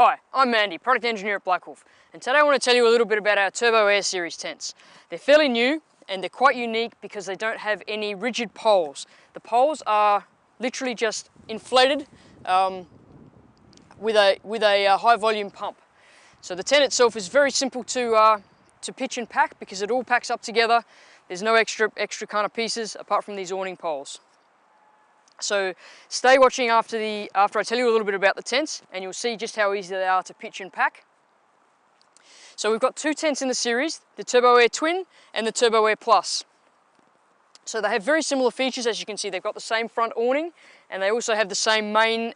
Hi, I'm Mandy, Product Engineer at BlackWolf, and today I want to tell you a little bit about our Turbo Air Series tents. They're fairly new and they're quite unique because they don't have any rigid poles. The poles are literally just inflated with a high volume pump. So the tent itself is very simple to pitch and pack because it all packs up together. There's no extra kind of pieces apart from these awning poles. So stay watching after I tell you a little bit about the tents, and you'll see just how easy they are to pitch and pack. So we've got two tents in the series, the Turbo Air Twin and the Turbo Air Plus. So they have very similar features. As you can see, they've got the same front awning, and they also have the same main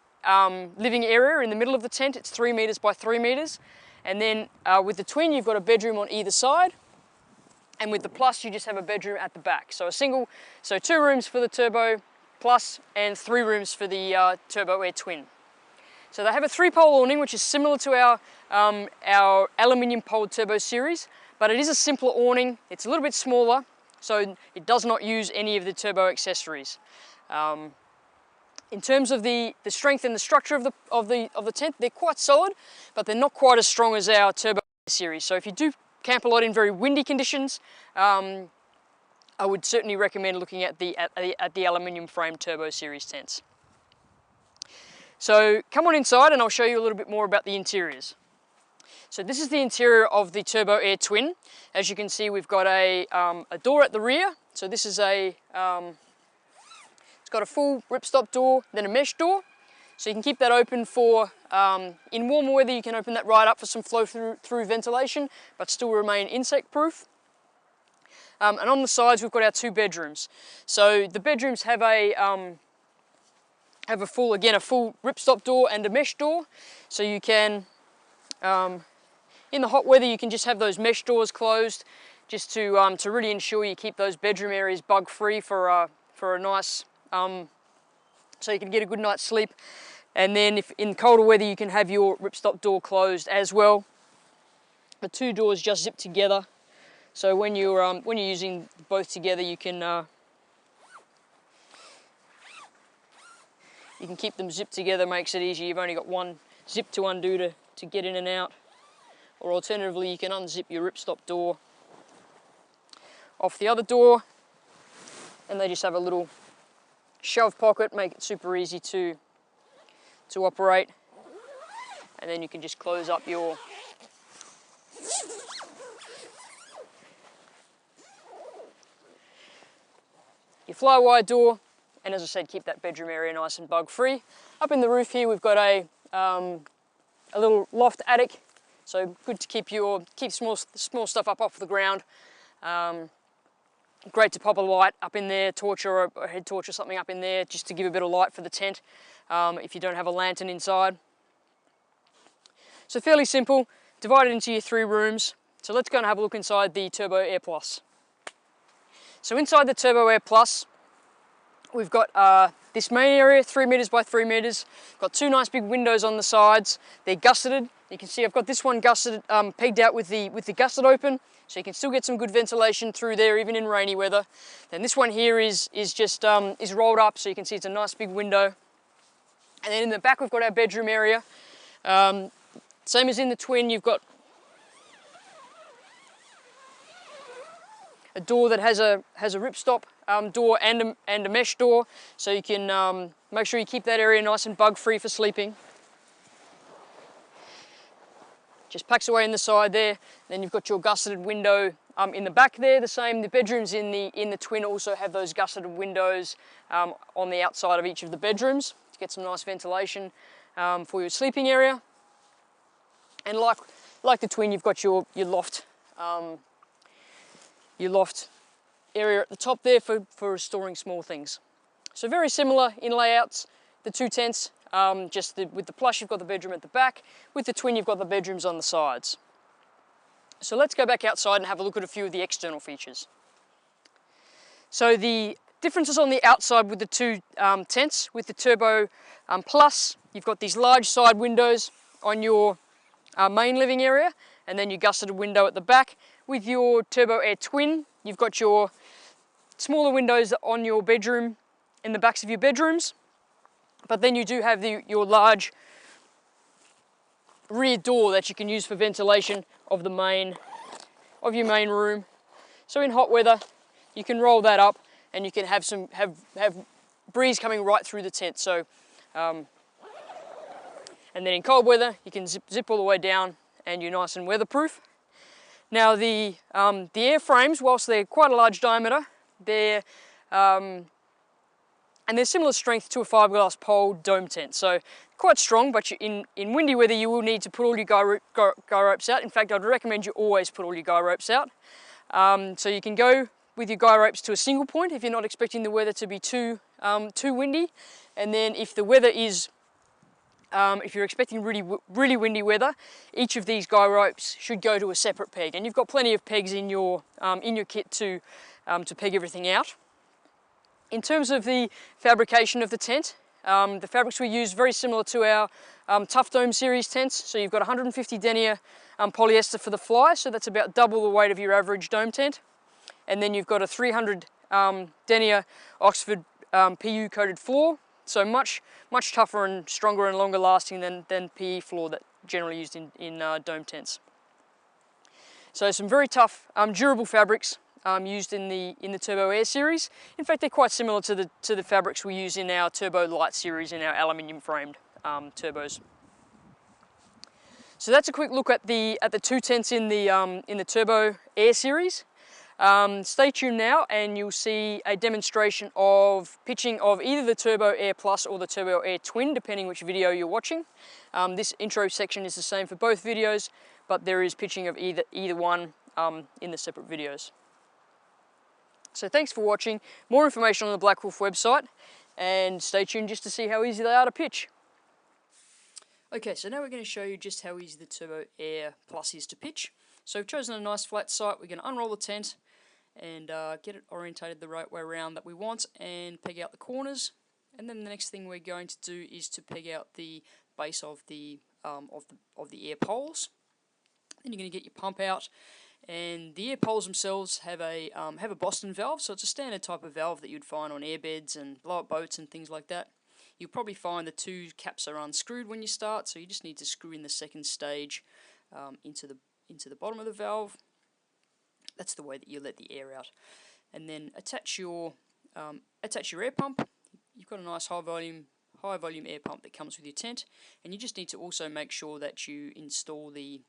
living area in the middle of the tent. It's 3 meters by 3 meters. And then with the Twin, you've got a bedroom on either side. And with the Plus, you just have a bedroom at the back. So so 2 rooms for the Turbo Plus and 3 rooms for the Turbo Air Twin. So they have a 3-pole awning, which is similar to our aluminium pole Turbo series, but it is a simpler awning. It's a little bit smaller, so it does not use any of the turbo accessories. In terms of the strength and the structure of the tent, they're quite solid, but they're not quite as strong as our Turbo series. So if you do camp a lot in very windy conditions, I would certainly recommend looking at the aluminium frame Turbo series tents. So come on inside and I'll show you a little bit more about the interiors. So this is the interior of the Turbo Air Twin. As you can see, we've got a door at the rear. So this is it's got a full ripstop door, then a mesh door. So you can keep that open for, in warmer weather you can open that right up for some flow through ventilation, but still remain insect proof. And on the sides we've got our 2 bedrooms. So the bedrooms have a full ripstop door and a mesh door. So you can, in the hot weather, you can just have those mesh doors closed, just to really ensure you keep those bedroom areas bug free for a nice, so you can get a good night's sleep. And then if in colder weather, you can have your ripstop door closed as well. The 2 doors just zip together. So when you're using both together, you can keep them zipped together. Makes it easier. You've only got one zip to undo to get in and out. Or alternatively, you can unzip your ripstop door off the other door, and they just have a little shove pocket, make it super easy to operate. And then you can just close up your fly-wide door, and as I said, keep that bedroom area nice and bug-free. Up in the roof here, we've got a little loft attic, so good to keep small stuff up off the ground. Great to pop a light up in there, torch or a head torch or something up in there, just to give a bit of light for the tent if you don't have a lantern inside. So fairly simple, divided into your 3 rooms. So let's go and have a look inside the Turbo Air Plus. So inside the Turbo Air Plus, we've got this main area, 3 meters by 3 meters. Got 2 nice big windows on the sides. They're gusseted. You can see I've got this one gusseted, pegged out with the gusset open, so you can still get some good ventilation through there, even in rainy weather. Then this one here is rolled up, so you can see it's a nice big window. And then in the back, we've got our bedroom area. Same as in the Twin, you've got a door that has a ripstop door and a mesh door, so you can make sure you keep that area nice and bug-free for sleeping. Just packs away in the side there. Then you've got your gusseted window in the back there. The same. The bedrooms in the Twin also have those gusseted windows on the outside of each of the bedrooms to get some nice ventilation for your sleeping area. And like the Twin, you've got your loft. Your loft area at the top there for storing small things. So very similar in layouts, the 2 tents, with the Plus you've got the bedroom at the back, with the Twin you've got the bedrooms on the sides. So let's go back outside and have a look at a few of the external features. So the differences on the outside with the 2 tents, with the Turbo Plus, you've got these large side windows on your main living area, and then your gusseted window at the back. With your Turbo Air Twin, you've got your smaller windows on your bedroom, in the backs of your bedrooms, but then you do have your large rear door that you can use for ventilation of your main room. So in hot weather, you can roll that up and you can have breeze coming right through the tent. So, and then in cold weather, you can zip all the way down and you're nice and weatherproof. Now the airframes, whilst they're quite a large diameter, they're similar strength to a fiberglass pole dome tent. So quite strong, but in windy weather you will need to put all your guy ropes out. In fact, I'd recommend you always put all your guy ropes out. So you can go with your guy ropes to a single point if you're not expecting the weather to be too windy. And then if the weather is, if you're expecting really windy weather, each of these guy ropes should go to a separate peg. And you've got plenty of pegs in your kit to peg everything out. In terms of the fabrication of the tent, the fabrics we use very similar to our Tough Dome series tents. So you've got 150 denier polyester for the fly, so that's about double the weight of your average dome tent. And then you've got a 300 denier Oxford PU coated floor, so much tougher and stronger and longer lasting than PE floor that generally used in dome tents. So some very tough, durable fabrics used in the Turbo Air series. In fact, they're quite similar to the fabrics we use in our Turbo Light series in our aluminium framed turbos. So that's a quick look at the two tents in the Turbo Air series. Stay tuned now and you'll see a demonstration of pitching of either the Turbo Air Plus or the Turbo Air Twin, depending which video you're watching. This intro section is the same for both videos, but there is pitching of either one in the separate videos. So thanks for watching. More information on the BlackWolf website, and stay tuned just to see how easy they are to pitch. Okay, so now we're going to show you just how easy the Turbo Air Plus is to pitch. So we've chosen a nice flat site. We're going to unroll the tent and get it orientated the right way around that we want, and peg out the corners. And then the next thing we're going to do is to peg out the base of the air poles. Then you're going to get your pump out. And the air poles themselves have a Boston valve, so it's a standard type of valve that you'd find on airbeds and blow-up boats and things like that. You'll probably find the two caps are unscrewed when you start, so you just need to screw in the second stage into the bottom of the valve. That's the way that you let the air out. And then attach your air pump. You've got a nice high volume air pump that comes with your tent, and you just need to also make sure that you install the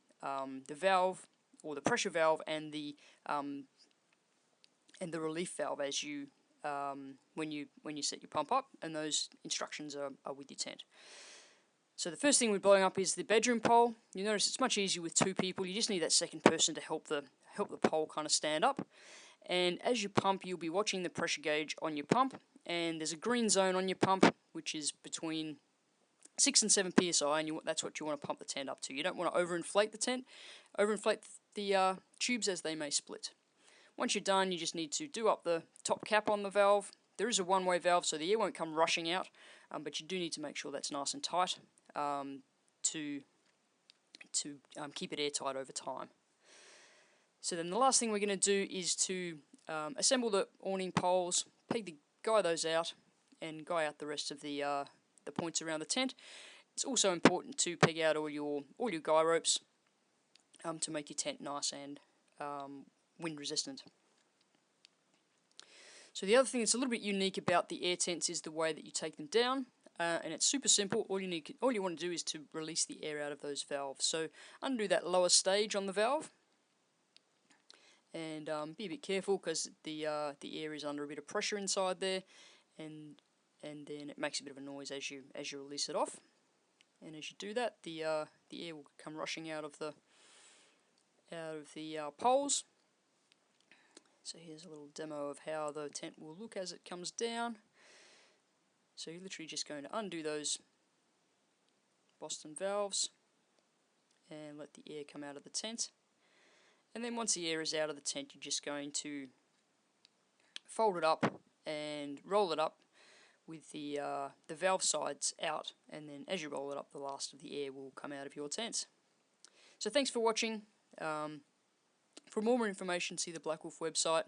valve, or the pressure valve, and the relief valve as you when you set your pump up, and those instructions are with your tent. So the first thing we're blowing up is the bedroom pole. You notice it's much easier with two people. You just need that second person to help the pole kind of stand up. And as you pump, you'll be watching the pressure gauge on your pump, and there's a green zone on your pump which is between 6 and 7 psi, and that's what you want to pump the tent up to. You don't want to overinflate the tent, overinflate the tubes, as they may split. Once you're done, you just need to do up the top cap on the valve. There is a one-way valve, so the air won't come rushing out, but you do need to make sure that's nice and tight to keep it airtight over time. So then the last thing we're going to do is to assemble the awning poles, guy those out, and guy out the rest of the points around the tent. It's also important to peg out all your guy ropes to make your tent nice and wind resistant. So the other thing that's a little bit unique about the air tents is the way that you take them down, and it's super simple. All you want to do is to release the air out of those valves. So undo that lower stage on the valve, and be a bit careful because the air is under a bit of pressure inside there, and then it makes a bit of a noise as you release it off. And as you do that, the air will come rushing out of the poles. So here's a little demo of how the tent will look as it comes down. So you're literally just going to undo those Boston valves and let the air come out of the tent. And then once the air is out of the tent, you're just going to fold it up and roll it up with the valve sides out, and then as you roll it up, the last of the air will come out of your tent. So thanks for watching. For more information, see the BlackWolf website.